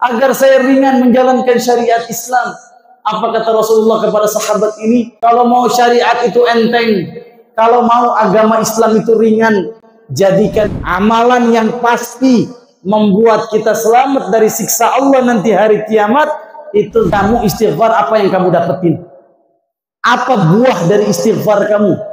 agar saya ringan menjalankan syariat Islam. Apa kata Rasulullah kepada sahabat ini? Kalau mau syariat itu enteng, kalau mau agama Islam itu ringan, jadikan amalan yang pasti membuat kita selamat dari siksa Allah nanti hari kiamat. Itu kamu istighfar, apa yang kamu dapetin? Apa buah dari istighfar kamu?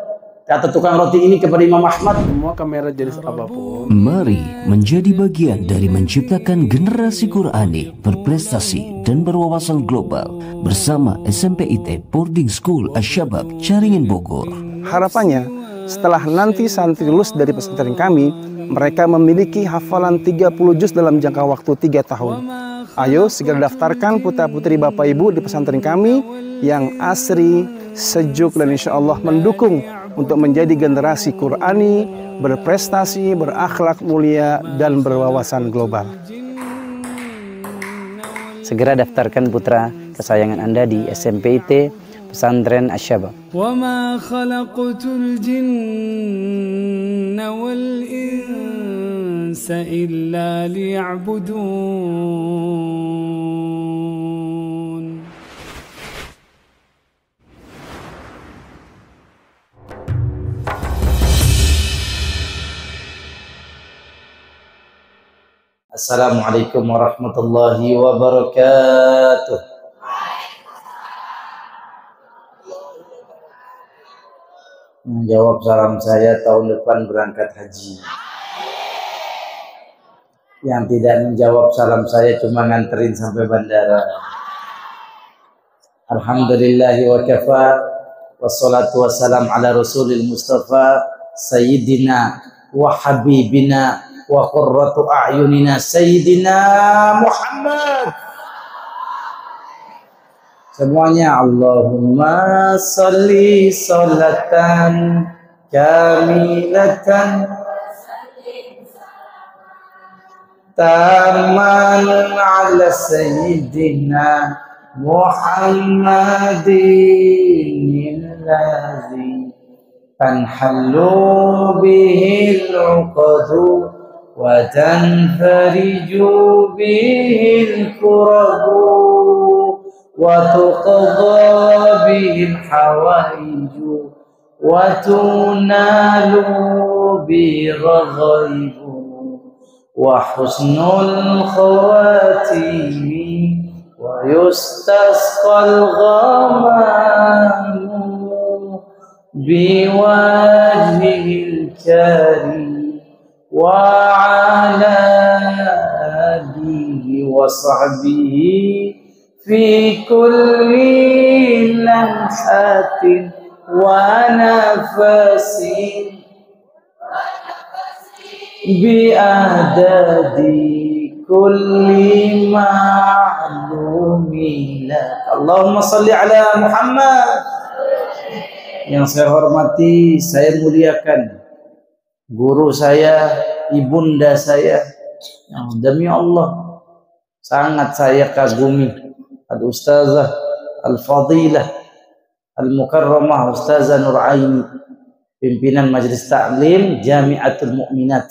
Kata tukang roti ini kepada Imam Ahmad, semua kamera jenis apapun. Mari menjadi bagian dari menciptakan generasi Qurani berprestasi dan berwawasan global bersama SMPIT Boarding School Asy-Syabab Caringin Bogor. Harapannya setelah nanti santri lulus dari pesantren kami, mereka memiliki hafalan 30 juz dalam jangka waktu 3 tahun. Ayo segera daftarkan putra-putri Bapak Ibu di pesantren kami yang asri, sejuk, dan insya Allah mendukung untuk menjadi generasi Qurani, berprestasi, berakhlak mulia, dan berwawasan global. Segera daftarkan putra kesayangan Anda di SMPIT Pesantren Asy-Syabab. وَمَا خَلَقْتُ الْجِنَّ وَالْإِنسَ إِلَّا لِيَعْبُدُونَ. Assalamualaikum warahmatullahi wabarakatuh. Menjawab salam saya tahun depan berangkat haji. Yang tidak menjawab salam saya cuma nganterin sampai bandara. Alhamdulillahi wa kafa, wassalatu wassalam ala rasulil mustafa, sayyidina wa habibina wa qurratu a'yunina sayyidina Muhammad. Semuanya Allahumma salli salatan kamilatan taman ala sayyidina Muhammadin alladhi tanhallu bihil uqadu wa tanfariju bihil kurabu wa tuqadha bihil hawaiju wa tunalu bihil ghaibu wa husnul khawatimi wa yustasqal ghamamu biwajhil karim wa ala alihi wa sahbihi fi kulli lamhatin wa nafasin bi adadi kulli ma'lumin. Allahumma salli ala Muhammad. Yang saya hormati, saya muliakan guru saya, ibunda saya, yang demi Allah sangat saya kagumi, Al-Ustazah Al-Fadilah Al-Mukarramah Ustazah Nuraini, pimpinan Majelis Ta'lim Jami'atul Mu'minat.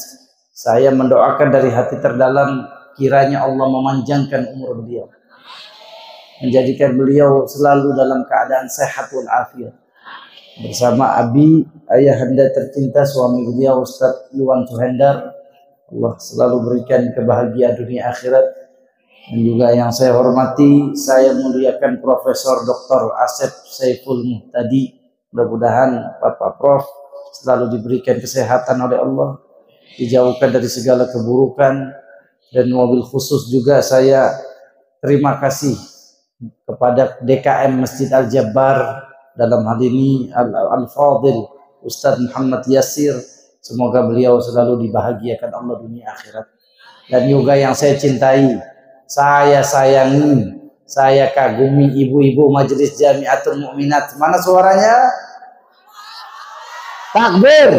Saya mendoakan dari hati terdalam kiranya Allah memanjangkan umur beliau, menjadikan beliau selalu dalam keadaan sehat walafiat, bersama Abi, ayahanda tercinta, suami beliau Ustaz Iwan Suhendar. Allah selalu berikan kebahagiaan dunia akhirat. Dan juga yang saya hormati, saya muliakan Profesor Dr. Asep Saiful Muhtadi. Mudah-mudahan Bapak Prof selalu diberikan kesehatan oleh Allah, dijauhkan dari segala keburukan. Dan mobil khusus juga saya terima kasih kepada DKM Masjid Al-Jabbar, dalam hal ini Al-Fadil Ustadz Muhammad Yasir. Semoga beliau selalu dibahagiakan Allah dunia akhirat. Dan juga yang saya cintai, saya sayangi, saya kagumi ibu-ibu Majelis Jami'atul Mu'minat. Mana suaranya? Takbir.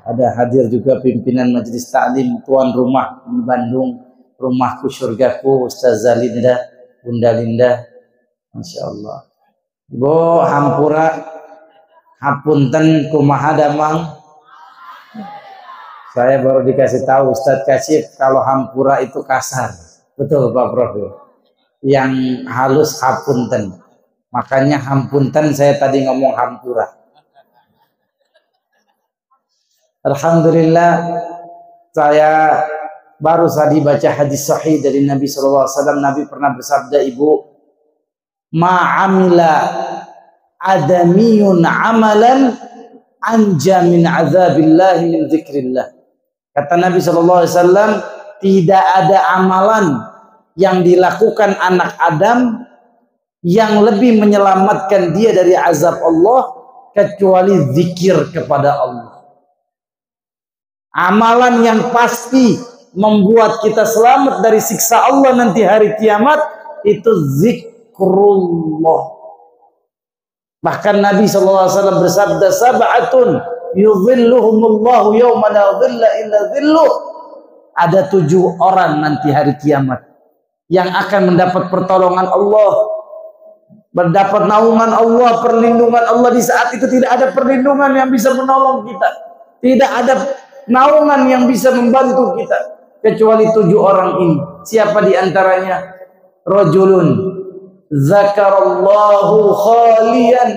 Ada hadir juga pimpinan Majelis Ta'lim tuan rumah di Bandung, Rumahku Syurgaku, Ustazah Linda, Bunda Linda. Masya Allah. Bo hampura hapunten kumaha damang. Saya baru dikasih tahu Ustadz Kasyif kalau hampura itu kasar. Betul Pak Prof. Yang halus hapunten. Makanya hampunten saya tadi ngomong hampura. Alhamdulillah saya baru tadi baca hadis sahih dari Nabi SAW. Nabi pernah bersabda, Ibu, ma'amila adamiyun amalan anja min azabillahi min zikrillah. Kata Nabi SAW, tidak ada amalan yang dilakukan anak Adam yang lebih menyelamatkan dia dari azab Allah kecuali zikir kepada Allah. Amalan yang pasti membuat kita selamat dari siksa Allah nanti hari kiamat itu zikrullah. Bahkan Nabi SAW bersabda, sab'atun yudhilluhumullahu yawma la dhilla illa dhilluh. Ada 7 orang nanti hari kiamat yang akan mendapat pertolongan Allah, mendapat naungan Allah, perlindungan Allah. Di saat itu tidak ada perlindungan yang bisa menolong kita, tidak ada naungan yang bisa membantu kita kecuali 7 orang ini. Siapa di antaranya? Rajulun zakarallahu khalian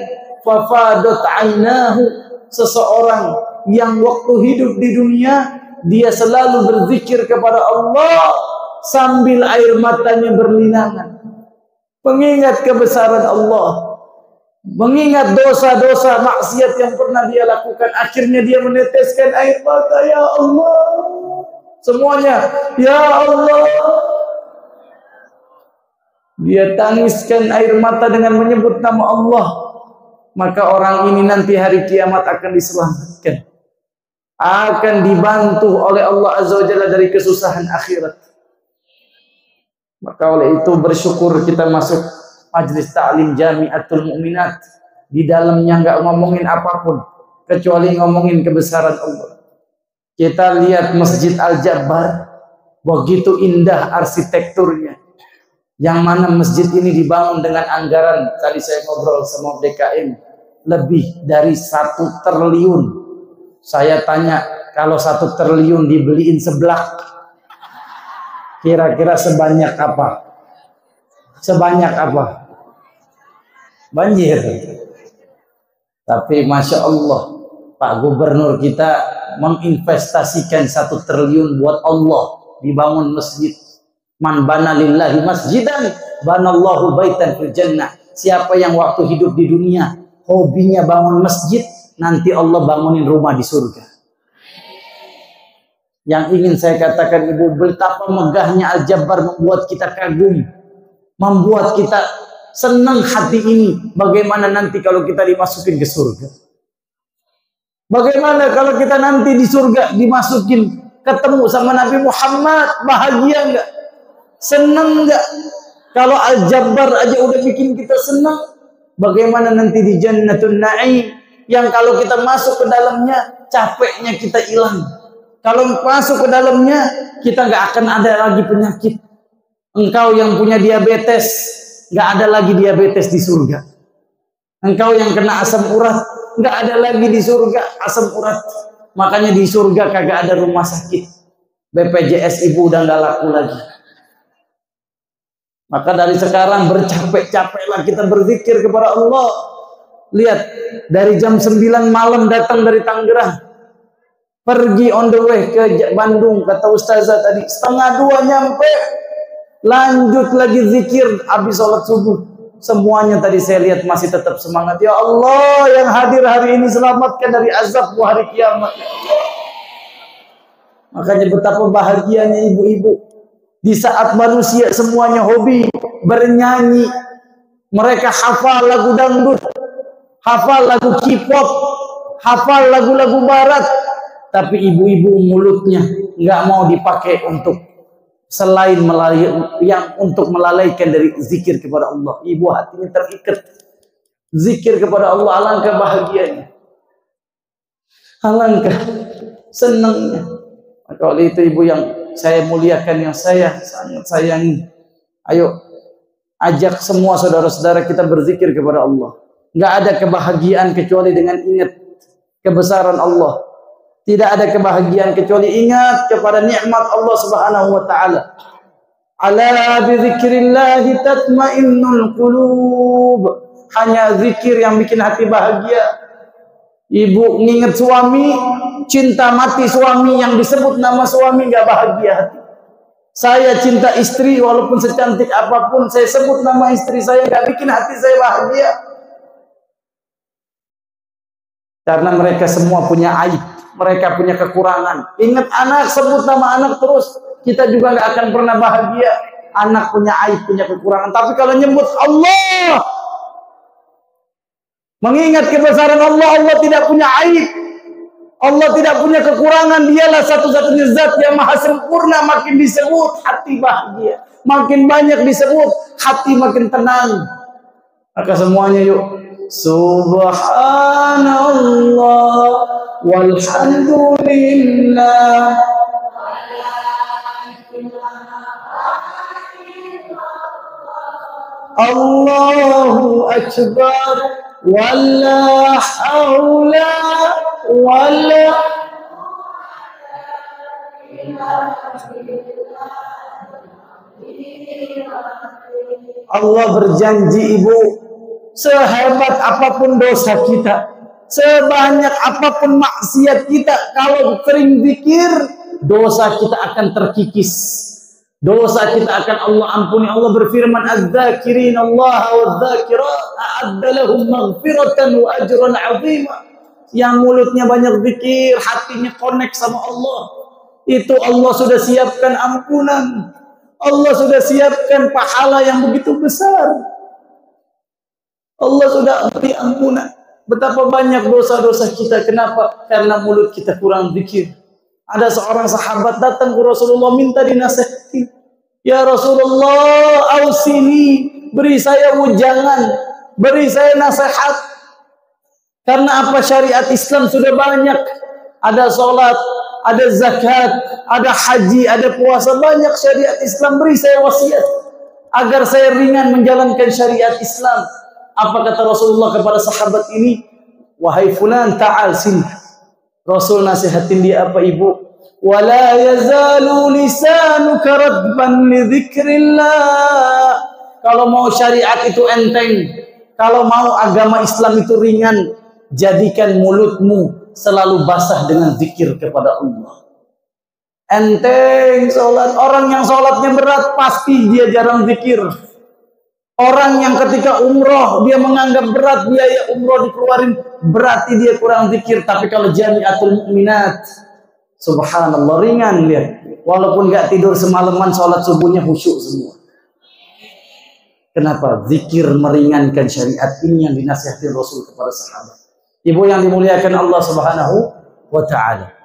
fafadat ainahu. Seseorang yang waktu hidup di dunia dia selalu berzikir kepada Allah sambil air matanya berlinangan, mengingat kebesaran Allah, mengingat dosa-dosa maksiat yang pernah dia lakukan. Akhirnya dia meneteskan air mata, ya Allah, semuanya ya Allah. Dia tangiskan air mata dengan menyebut nama Allah. Maka orang ini nanti hari kiamat akan diselamatkan, akan dibantu oleh Allah Azza wa Jalla dari kesusahan akhirat. Maka oleh itu bersyukur kita masuk Majlis Ta'lim Jami'atul Mu'minat. Di dalamnya nggak ngomongin apapun kecuali ngomongin kebesaran Allah. Kita lihat Masjid Al-Jabbar, begitu indah arsitekturnya. Yang mana masjid ini dibangun dengan anggaran, tadi saya ngobrol sama DKM, lebih dari 1 triliun. Saya tanya, kalau 1 triliun dibeliin seblak, kira-kira sebanyak apa? Sebanyak apa? Banjir. Tapi Masya Allah, Pak Gubernur kita menginvestasikan 1 triliun buat Allah, dibangun masjid. Man bana lillahi masjidan banallahu baitan fil jannah. Siapa yang waktu hidup di dunia hobinya bangun masjid, nanti Allah bangunin rumah di surga. Yang ingin saya katakan, Ibu, betapa megahnya Al-Jabbar membuat kita kagum, membuat kita senang hati ini. Bagaimana nanti kalau kita dimasukin ke surga? Bagaimana kalau kita nanti di surga dimasukin, ketemu sama Nabi Muhammad? Bahagia enggak? Senang enggak? Kalau Al-Jabbar aja udah bikin kita senang, bagaimana nanti di Jannatul Na'im yang kalau kita masuk ke dalamnya capeknya kita hilang. Kalau masuk ke dalamnya kita nggak akan ada lagi penyakit. Engkau yang punya diabetes, nggak ada lagi diabetes di surga. Engkau yang kena asam urat, nggak ada lagi di surga asam urat. Makanya di surga kagak ada rumah sakit. BPJS Ibu udah nggak laku lagi. Maka dari sekarang bercapek-capeklah kita berzikir kepada Allah. Lihat, dari jam 9 malam datang dari Tangerang, pergi on the way ke Bandung, kata Ustazah tadi, 1:30 nyampe, lanjut lagi zikir, habis sholat subuh. Semuanya tadi saya lihat masih tetap semangat. Ya Allah, yang hadir hari ini selamatkan dari azab hari kiamat. Makanya betapa bahagianya ibu-ibu. Di saat manusia semuanya hobi bernyanyi, mereka hafal lagu dangdut, hafal lagu K-pop, hafal lagu-lagu barat, tapi ibu-ibu mulutnya nggak mau dipakai untuk selain untuk melalaikan dari zikir kepada Allah. Ibu hatinya terikat zikir kepada Allah. Alangkah bahagianya, alangkah senangnya. Maka oleh itu ibu yang saya muliakan, yang saya sangat sayangi, ayo ajak semua saudara-saudara kita berzikir kepada Allah. Nggak ada kebahagiaan kecuali dengan ingat kebesaran Allah. Tidak ada kebahagiaan kecuali ingat kepada nikmat Allah Subhanahu wa taala. Ala bi dzikrillah tatmainnul qulub. Hanya zikir yang bikin hati bahagia. Ibu nginget suami, cinta mati suami, yang disebut nama suami enggak bahagia hati. Saya cinta istri walaupun secantik apapun saya sebut nama istri saya enggak bikin hati saya bahagia. Karena mereka semua punya aib, mereka punya kekurangan. Ingat anak, sebut nama anak terus, kita juga enggak akan pernah bahagia. Anak punya aib, punya kekurangan. Tapi kalau nyebut Allah, mengingat kebesaran Allah, Allah tidak punya aib, Allah tidak punya kekurangan, dialah satu-satunya zat yang maha sempurna. Makin disebut hati bahagia, makin banyak disebut hati makin tenang. Maka semuanya yuk, subhanallah walhamdulillah Allahu akbar wala haula wala. Allah berjanji, ibu, sehebat apapun dosa kita, sebanyak apapun maksiat kita, kalau sering zikir, dosa kita akan terkikis, dosa kita akan Allah ampuni. Allah berfirman, az-zakirin Allah waz-zakirat a'adda lahum maghfiratan wa ajran 'azima. Yang mulutnya banyak zikir, hatinya connect sama Allah, itu Allah sudah siapkan ampunan, Allah sudah siapkan pahala yang begitu besar. Allah sudah beri ampunan. Betapa banyak dosa-dosa kita. Kenapa? Karena mulut kita kurang zikir. Ada seorang sahabat datang ke Rasulullah minta dinasihati. Ya Rasulullah, ausini, beri saya ujangan, beri saya nasihat. Karena apa? Syariat Islam sudah banyak. Ada sholat, ada zakat, ada haji, ada puasa, banyak syariat Islam. Beri saya wasiat agar saya ringan menjalankan syariat Islam. Apa kata Rasulullah kepada sahabat ini? Wahai fulan, ta'al, sini. Rasul nasihatin dia apa, ibu? Wala yazalu lisanuka radban li dzikrillah. Kalau mau syariat itu enteng, kalau mau agama Islam itu ringan, jadikan mulutmu selalu basah dengan zikir kepada Allah. Enteng sholat. Orang yang sholatnya berat pasti dia jarang zikir. Orang yang ketika umroh dia menganggap berat biaya umroh dikeluarin, berarti dia kurang zikir. Tapi kalau jamiatul mukminat, subhanallah, ringan lihat. Walaupun gak tidur semalaman, sholat subuhnya khusyuk semua. Kenapa? Zikir meringankan syariat. Ini yang dinasihati Rasul kepada sahabat. Ibu yang dimuliakan Allah Subhanahu wa ta'ala.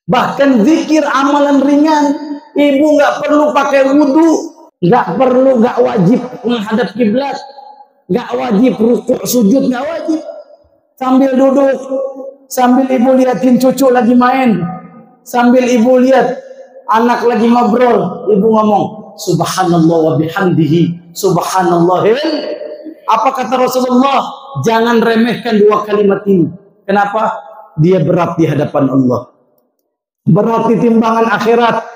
Bahkan zikir amalan ringan. Ibu gak perlu pakai wudu, gak perlu, gak wajib menghadap kiblat, gak wajib rukuk sujud, gak wajib. Sambil duduk, sambil ibu liatin cucu lagi main, sambil ibu lihat anak lagi ngobrol, ibu ngomong subhanallah wa bihamdihi subhanallahil. Apa kata Rasulullah? Jangan remehkan dua kalimat ini. Kenapa? Dia berat di hadapan Allah, berat di timbangan akhirat.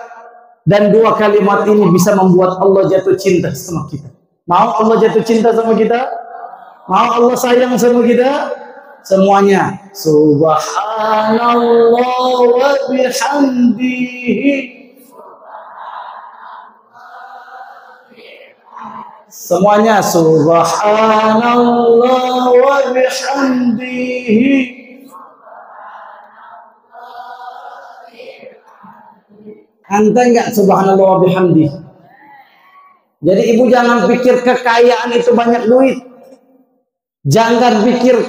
Dan dua kalimat ini bisa membuat Allah jatuh cinta sama kita. Mau Allah jatuh cinta sama kita? Mau Allah sayang sama kita? Semuanya. Subhanallah wa bihamdihi. Semuanya. Subhanallah wa bihamdihi. Anda enggak subhanallah wa bihamdi. Jadi ibu jangan pikir kekayaan itu banyak duit. Jangan pikir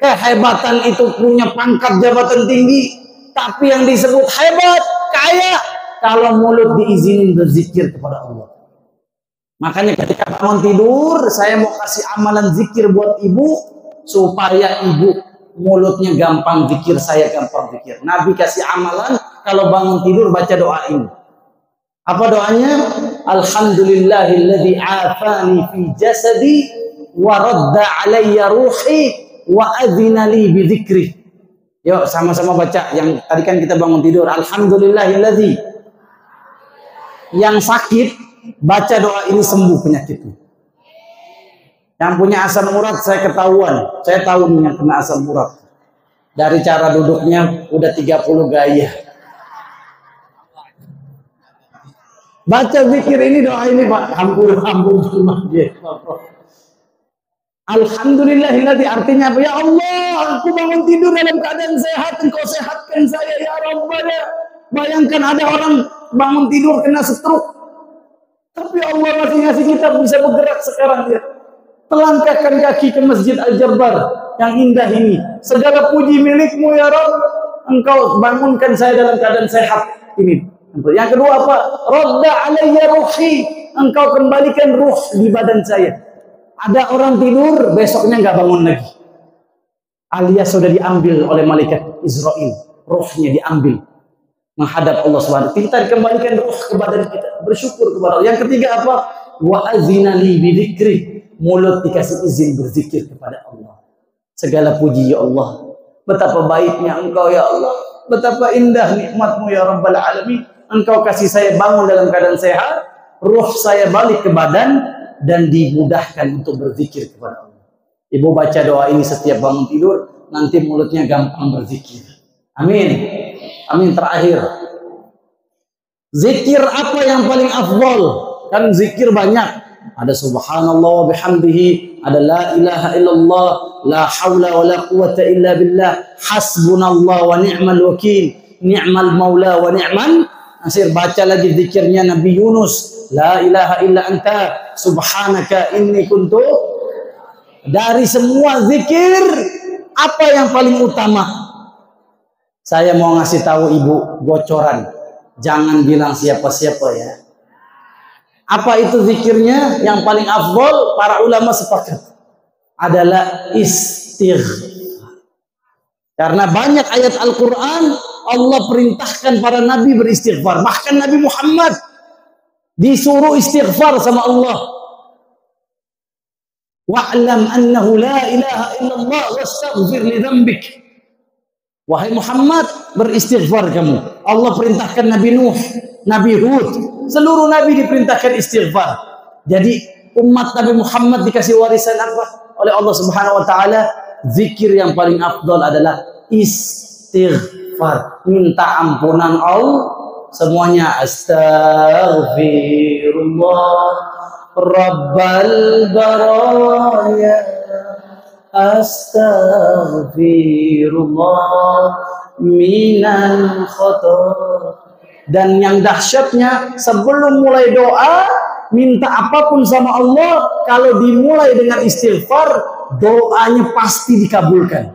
kehebatan itu punya pangkat jabatan tinggi. Tapi yang disebut hebat, kaya, kalau mulut diizinin berzikir kepada Allah. Makanya ketika bangun tidur, saya mau kasih amalan zikir buat ibu, supaya ibu mulutnya gampang zikir, saya gampang zikir. Nabi kasih amalan, kalau bangun tidur baca doa ini. Apa doanya? Alhamdulillahilladzi afani fi jasadi wa radda alayya ruhi wa adzina li bi dzikri. Yuk sama-sama baca yang tadi kan kita bangun tidur. Alhamdulillahilladzi. Yang sakit baca doa ini sembuh penyakitnya. Yang punya asam urat saya ketahuan. Saya tahu nih yang kena asam urat. Dari cara duduknya udah 30 gaya. Baca zikir ini, doa ini Pak. Ampun. Alhamdulillahilladzi, artinya apa? Ya Allah, aku bangun tidur dalam keadaan sehat, Engkau sehatkan saya ya Rabbana. Bayangkan ada orang bangun tidur kena stroke, tapi Allah masih ngasih kita bisa bergerak sekarang ya. Telangkahkan kaki ke Masjid Al-Jabbar yang indah ini. Segala puji milikmu ya Rabb. Engkau bangunkan saya dalam keadaan sehat ini. Yang kedua apa? Radda alayya ruhi. Engkau kembalikan ruh di badan saya. Ada orang tidur, besoknya nggak bangun lagi. Alias sudah diambil oleh malaikat Israel. Ruhnya diambil. Menghadap Allah SWT. Kita dikembalikan ruh ke badan kita. Bersyukur kepada Allah. Yang ketiga apa? Wa azina li bidzikri. Mulut dikasih izin berzikir kepada Allah. Segala puji ya Allah. Betapa baiknya Engkau ya Allah. Betapa indah nikmatmu ya Rabbal Alamin. Engkau kasih saya bangun dalam keadaan sehat. Ruh saya balik ke badan. Dan dimudahkan untuk berzikir kepada Allah. Ibu baca doa ini setiap bangun tidur, nanti mulutnya gampang berzikir. Amin. Amin. Terakhir, zikir apa yang paling afdal? Kan zikir banyak. Ada subhanallah wa bihamdihi, ada la ilaha illallah, la hawla wa la quwata illa billah, hasbunallah wa ni'mal wakil, ni'mal maula wa ni'mal nasir. Baca lagi zikirnya Nabi Yunus, la ilaha illa anta subhanaka inni kuntu. Dari semua zikir, apa yang paling utama? Saya mau ngasih tahu ibu bocoran. Jangan bilang siapa-siapa ya. Apa itu zikirnya yang paling afdal? Para ulama sepakat adalah istighfar. Karena banyak ayat Al-Quran Allah perintahkan para nabi beristighfar. Bahkan Nabi Muhammad disuruh istighfar sama Allah. Wa'lam annahu la ilaha illallah wastaghfir li dzambik. Wahai Muhammad, beristighfar kamu. Allah perintahkan Nabi Nuh, Nabi Hud, seluruh nabi diperintahkan istighfar. Jadi umat Nabi Muhammad dikasih warisan apa oleh Allah Subhanahu wa taala? Zikir yang paling afdal adalah istighfar. Minta ampunan Allah. Semuanya astaghfirullah rabbal baraya, astaghfirullah minan khata. Dan yang dahsyatnya, sebelum mulai doa minta apapun sama Allah, kalau dimulai dengan istighfar, doanya pasti dikabulkan.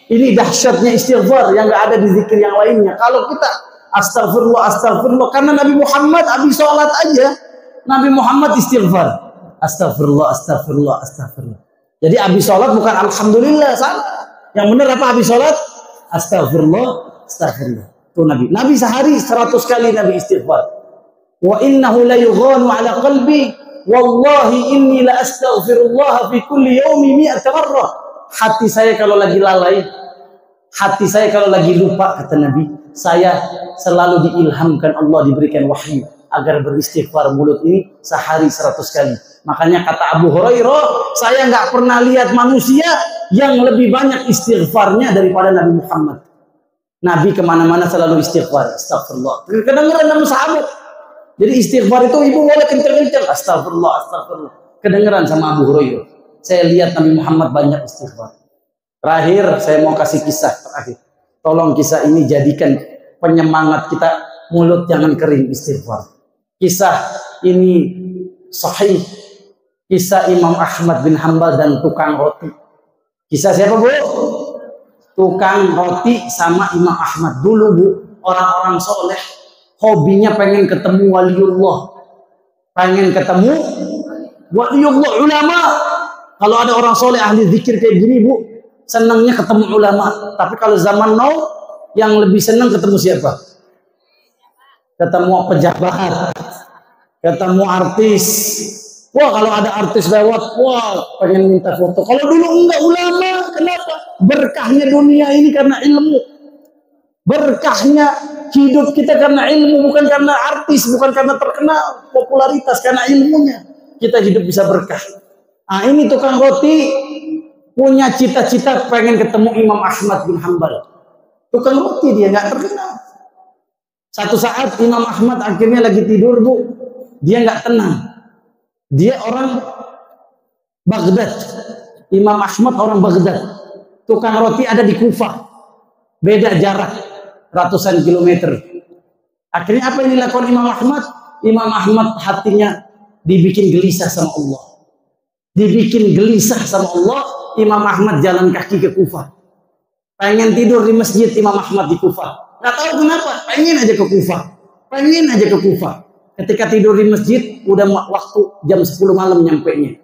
Ini dahsyatnya istighfar yang nggak ada di zikir yang lainnya. Kalau kita astagfirullah, astagfirullah. Karena Nabi Muhammad habis sholat aja, Nabi Muhammad istighfar. Astagfirullah, astagfirullah, astagfirullah. Jadi habis sholat bukan alhamdulillah, salah. Yang benar apa habis sholat? Astagfirullah, astagfirullah. Itu Nabi. Nabi sehari 100 kali Nabi istighfar. Wa innahu la yughanu ala qalbi. Wallahi inni la astaghfirullah fi kulli yawmi 100 marrah. Hati saya kalau lagi lalai, hati saya kalau lagi lupa, kata Nabi, saya selalu diilhamkan Allah, diberikan wahyu agar beristighfar mulut ini sehari 100 kali. Makanya kata Abu Hurairah, saya nggak pernah lihat manusia yang lebih banyak istighfarnya daripada Nabi Muhammad. Nabi kemana-mana selalu istighfar, astagfirullah. Kedengeran sama sahabat. Jadi istighfar itu ibu boleh kencang-kencang, astagfirullah, astagfirullah. Kedengeran sama Abu Hurairah. Saya lihat Nabi Muhammad banyak istighfar. Terakhir, saya mau kasih kisah terakhir. Tolong kisah ini jadikan penyemangat kita, mulut jangan kering, istighfar. Kisah ini sahih. Kisah Imam Ahmad bin Hanbal dan tukang roti. Kisah siapa, Bu? Tukang roti sama Imam Ahmad. Dulu, Bu, orang-orang soleh hobinya pengen ketemu waliullah, pengen ketemu waliullah, ulama. Kalau ada orang soleh ahli zikir kayak gini, Bu, senangnya ketemu ulama. Tapi kalau zaman now, yang lebih senang ketemu siapa? Ketemu pejabat, ketemu artis. Wah, kalau ada artis lewat, wah, pengen minta foto. Kalau dulu enggak, ulama. Kenapa? Berkahnya dunia ini karena ilmu. Berkahnya hidup kita karena ilmu, bukan karena artis, bukan karena terkenal, popularitas, karena ilmunya kita hidup bisa berkah. Nah, ini tukang roti punya cita-cita pengen ketemu Imam Ahmad bin Hanbal. Tukang roti dia nggak terkenal. Satu saat Imam Ahmad akhirnya lagi tidur, Bu. Dia nggak tenang. Dia orang Baghdad. Imam Ahmad orang Baghdad. Tukang roti ada di Kufah. Beda jarak ratusan kilometer. Akhirnya apa yang dilakukan Imam Ahmad? Imam Ahmad hatinya dibikin gelisah sama Allah. Dibikin gelisah sama Allah. Imam Ahmad jalan kaki ke Kufah. Pengen tidur di masjid Imam Ahmad di Kufah. Nggak tahu kenapa, pengen aja ke Kufah. Pengen aja ke Kufah. Ketika tidur di masjid, udah waktu jam 10 malam nyampenya.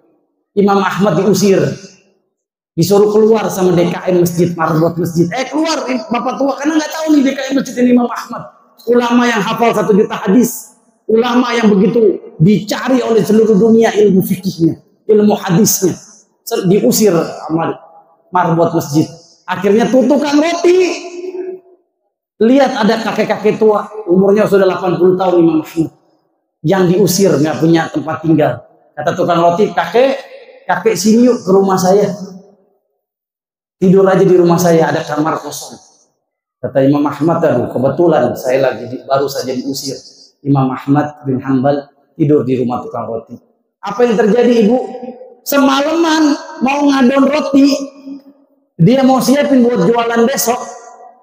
Imam Ahmad diusir. Disuruh keluar sama DKM masjid, marbot masjid. Keluar bapak tua, karena nggak tahu nih DKM masjid ini Imam Ahmad. Ulama yang hafal 1 juta hadis. Ulama yang begitu dicari oleh seluruh dunia ilmu fikihnya, ilmu hadisnya. Diusir sama marbot masjid. Akhirnya tukang roti. Lihat ada kakek-kakek tua, umurnya sudah 80 tahun Imam Ahmad. Yang diusir, nggak punya tempat tinggal. Kata tukang roti, kakek sini yuk ke rumah saya. Tidur aja di rumah saya, ada kamar kosong. Kata Imam Ahmad, aduh kebetulan saya baru saja diusir. Imam Ahmad bin Hanbal tidur di rumah tukang roti. Apa yang terjadi, Ibu? Semalaman mau ngadon roti, dia mau siapin buat jualan besok.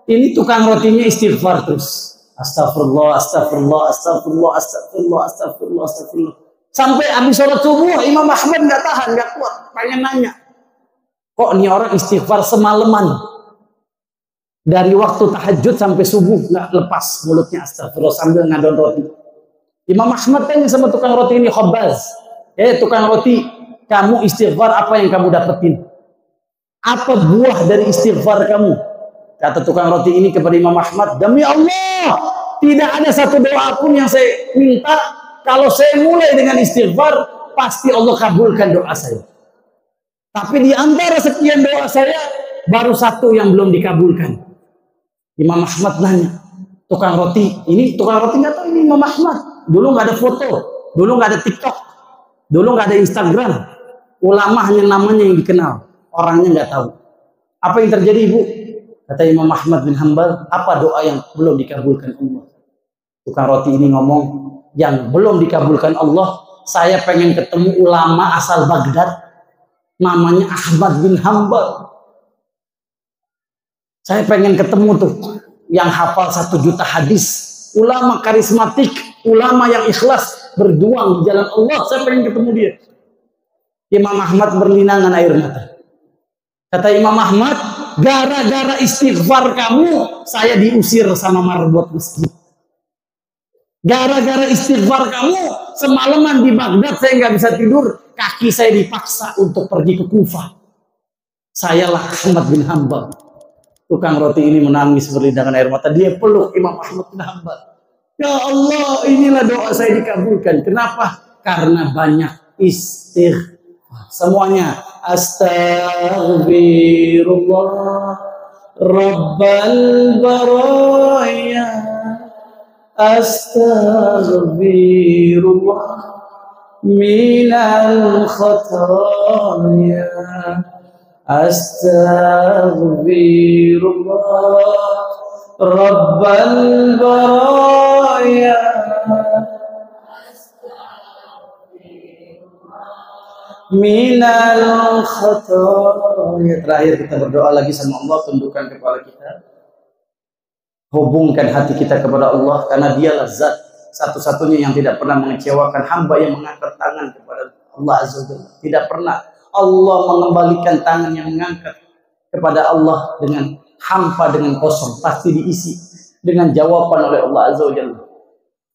Ini tukang rotinya istighfar terus. Astagfirullah, astagfirullah, astagfirullah, astagfirullah, astagfirullah, astagfirullah. Sampai habis sholat subuh, Imam Ahmad nggak tahan, nggak kuat, pengen nanya. Kok nih orang istighfar semalaman? Dari waktu tahajud sampai subuh nggak lepas mulutnya astagfirullah sambil ngadon roti. Imam Ahmad tanya sama tukang roti ini, Khabbaz. Tukang roti, kamu istighfar apa yang kamu dapetin? Apa buah dari istighfar kamu? Kata tukang roti ini kepada Imam Ahmad, demi Allah, tidak ada satu doa pun yang saya minta. Kalau saya mulai dengan istighfar, pasti Allah kabulkan doa saya. Tapi di antara sekian doa saya, baru satu yang belum dikabulkan. Imam Ahmad nanya, tukang roti, ini tukang roti nggak tahu ini Imam Ahmad. Dulu nggak ada foto, dulu nggak ada TikTok, dulu nggak ada Instagram. Ulama hanya namanya yang dikenal, orangnya nggak tahu. Apa yang terjadi, Ibu? Kata Imam Ahmad bin Hanbal, apa doa yang belum dikabulkan Allah? Tukang roti ini ngomong, yang belum dikabulkan Allah, saya pengen ketemu ulama asal Baghdad, namanya Ahmad bin Hanbal. Saya pengen ketemu tuh, yang hafal 1 juta hadis, ulama karismatik, ulama yang ikhlas, berjuang di jalan Allah, saya pengen ketemu dia. Imam Ahmad berlinangan air mata. Kata Imam Ahmad, gara-gara istighfar kamu, saya diusir sama marbot masjid. Gara-gara istighfar kamu, semalaman di Baghdad saya nggak bisa tidur, kaki saya dipaksa untuk pergi ke Kufah. Sayalah Ahmad bin Hanbal. Tukang roti ini menangis berlindangan air mata. Dia peluk Imam Ahmad bin Hanbal. Ya Allah, inilah doa saya dikabulkan. Kenapa? Karena banyak istighfar. Semuanya astaghfirullah rabbal baraya, astaghfirullah minal khataya, astaghfirullah rabbal baraya, minal khataya. Terakhir kita berdoa lagi sama Allah, tundukkan kepala kita, hubungkan hati kita kepada Allah, karena dialah zat satu-satunya yang tidak pernah mengecewakan hamba yang mengangkat tangan kepada Allah Azza wa Jalla. Tidak pernah Allah mengembalikan tangan yang mengangkat kepada Allah dengan hampa, dengan kosong, pasti diisi dengan jawaban oleh Allah Azza wa Jalla.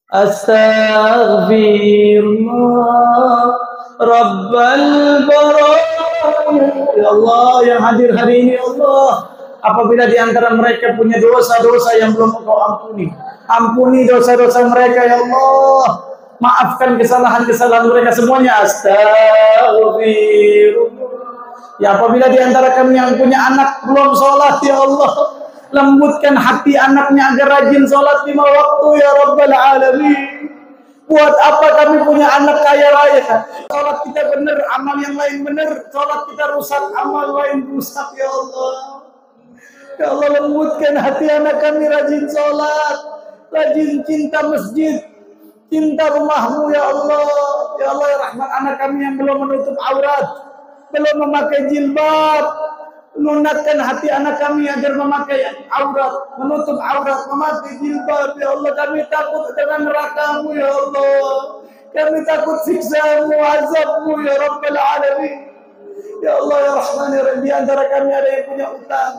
Astaghfirullah Rabbal baraya. Ya Allah yang hadir hari ini, ya Allah, apabila di antara mereka punya dosa-dosa yang belum Engkau ampuni, ampuni dosa-dosa mereka ya Allah. Maafkan kesalahan-kesalahan mereka semuanya. Astaghfirullah Ya apabila di antara kami yang punya anak belum sholat, ya Allah, lembutkan hati anaknya agar rajin sholat 5 waktu, ya Rabbal Alamin. Buat apa kami punya anak kaya raya? Sholat kita benar, amal yang lain benar. Sholat kita rusak, amal lain rusak, ya Allah. Ya Allah, lembutkan hati anak kami rajin sholat, rajin cinta masjid, cinta rumahmu, ya Allah. Ya Allah, ya Rahman, anak kami yang belum menutup aurat, belum memakai jilbab, lunakkan hati anak kami agar memakai aurat, menutup aurat, memakai jilbab. Ya Allah, kami takut dengan neraka-Mu, ya Allah. Kami takut siksa-Mu, azab-Mu, ya Rabbal Alamin. Ya Allah, ya Rahman, ya Rahim, di antara kami ada yang punya utang.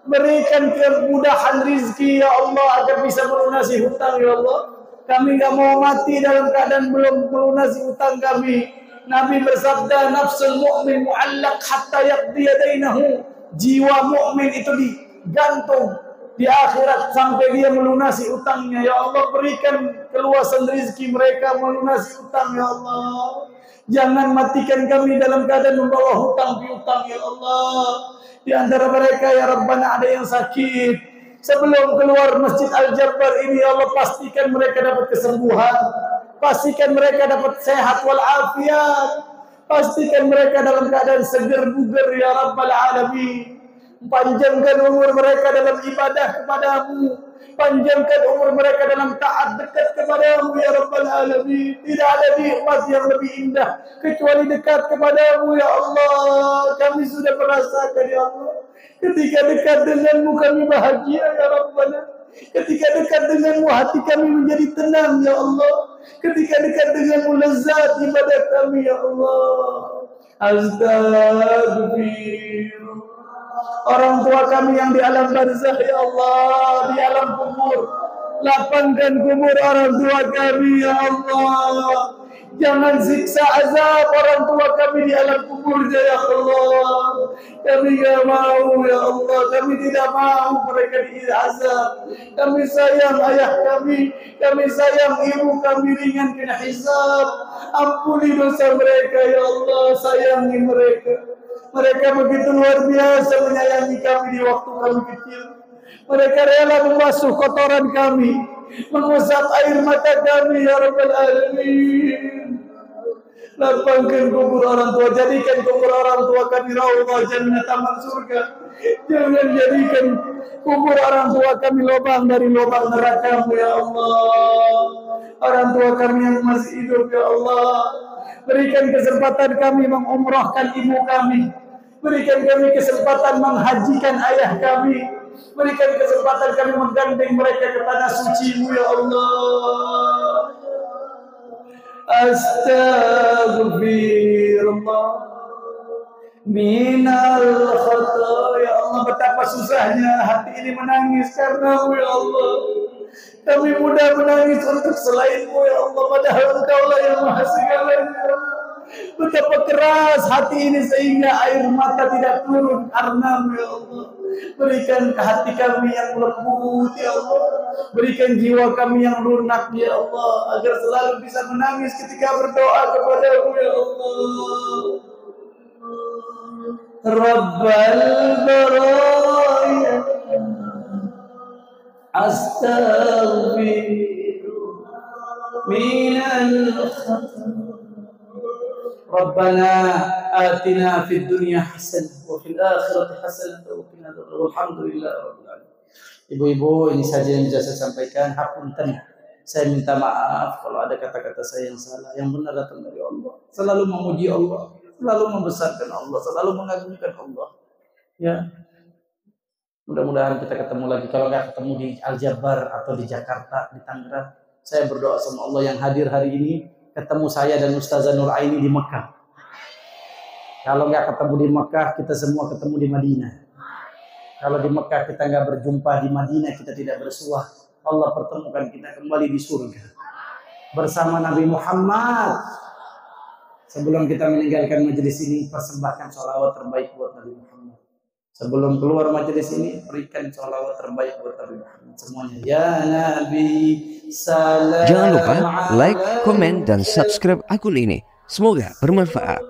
Berikan kemudahan rizki, ya Allah, agar bisa melunasi hutang, ya Allah. Kami gak mau mati dalam keadaan belum melunasi hutang kami. Nabi bersabda, nafsul mu'min mu'allaq hatta yaqdi yadainahu. Jiwa mukmin itu digantung di akhirat sampai dia melunasi utangnya. Ya Allah, berikan keluasan rezeki mereka melunasi utang, ya Allah. Jangan matikan kami dalam keadaan membawa hutang piutang, ya Allah. Di antara mereka, ya Rabbana, ada yang sakit. Sebelum keluar Masjid Al-Jabbar ini, ya Allah, pastikan mereka dapat kesembuhan. Pastikan mereka dapat sehat walafiat. Pastikan mereka dalam keadaan seger bugar, ya Rabbal Alamin. Panjangkan umur mereka dalam ibadah kepadamu. Panjangkan umur mereka dalam taat dekat kepadamu, ya Rabbal Alamin. Tidak ada nikmat yang lebih indah kecuali dekat kepadamu, ya Allah. Kami sudah merasakan, ya Allah. Ketika dekat denganmu kami bahagia, ya Rabbana. Ketika dekat denganmu hati kami menjadi tenang, ya Allah. Ketika dekat denganmu lezat ibadah kami, ya Allah. Astagfirullah. Orang tua kami yang di alam barzah, ya Allah, di alam kubur, lapangkan kubur orang tua kami, ya Allah. Jangan siksa azab orang tua kami di alam kuburnya, ya Allah. Kami gak mau, ya Allah. Kami tidak mau mereka diazab. Kami sayang ayah kami sayang ibu kami, ringan kena hisab. Ampuni dosa mereka, ya Allah. Sayangi mereka. Mereka begitu luar biasa menyayangi kami di waktu kami kecil. Mereka rela membasuh kotoran kami, mengusap air mata kami, ya Rabbal Alamin. Lapangkan kubur orang tua, jadikan kubur orang tua kami raudhah jannah, taman surga. Jangan jadikan kubur orang tua kami lubang dari lubang neraka-Mu, ya Allah. Orang tua kami yang masih hidup, ya Allah, berikan kesempatan kami mengumrahkan ibu kami. Berikan kami kesempatan menghajikan ayah kami. Berikan kesempatan kami menggandeng mereka ke tanah suci-Mu, ya Allah. Astagfirullah minal khata. Ya Allah, betapa susahnya hati ini menangis karena-Mu, ya Allah. Kami mudah menangis untuk selain-Mu, ya Allah, padahal Engkau-lah yang Maha Segalanya. Betapa keras hati ini sehingga air mata tidak turun karena-Mu, ya Allah. Berikan ke hati kami yang lembut, ya Allah. Berikan jiwa kami yang lunak, ya Allah, agar selalu bisa menangis ketika berdoa kepada-Mu, ya Allah. Rabbal baraya astaghfirullah minal khata. Rabbana atina fid dunya hasanah wa fil akhirati hasanah wa qina adzabannar. Alhamdulillah rabbil alamin. Ibu-ibu, ini saja yang bisa saya sampaikan. Hapunten, saya minta maaf kalau ada kata-kata saya yang salah. Yang benar datang dari Allah. Selalu memuji Allah, selalu membesarkan Allah, selalu mengagungkan Allah. Ya. Mudah-mudahan kita ketemu lagi. Kalau nggak ketemu di Al-Jabbar atau di Jakarta, di Tangerang, saya berdoa sama Allah yang hadir hari ini, ketemu saya dan Ustazah Nur Aini di Mekah. Kalau nggak ketemu di Mekah, kita semua ketemu di Madinah. Kalau di Mekah kita nggak berjumpa, di Madinah kita tidak bersuah. Allah pertemukan kita kembali di surga bersama Nabi Muhammad. Sebelum kita meninggalkan majelis ini, persembahkan sholawat terbaik buat Nabi Muhammad. Sebelum keluar majelis ini, berikan sholawat terbaik buat Nabi Muhammad semuanya. Ya Nabi, salam. Jangan lupa like, komen, dan subscribe akun ini. Semoga bermanfaat.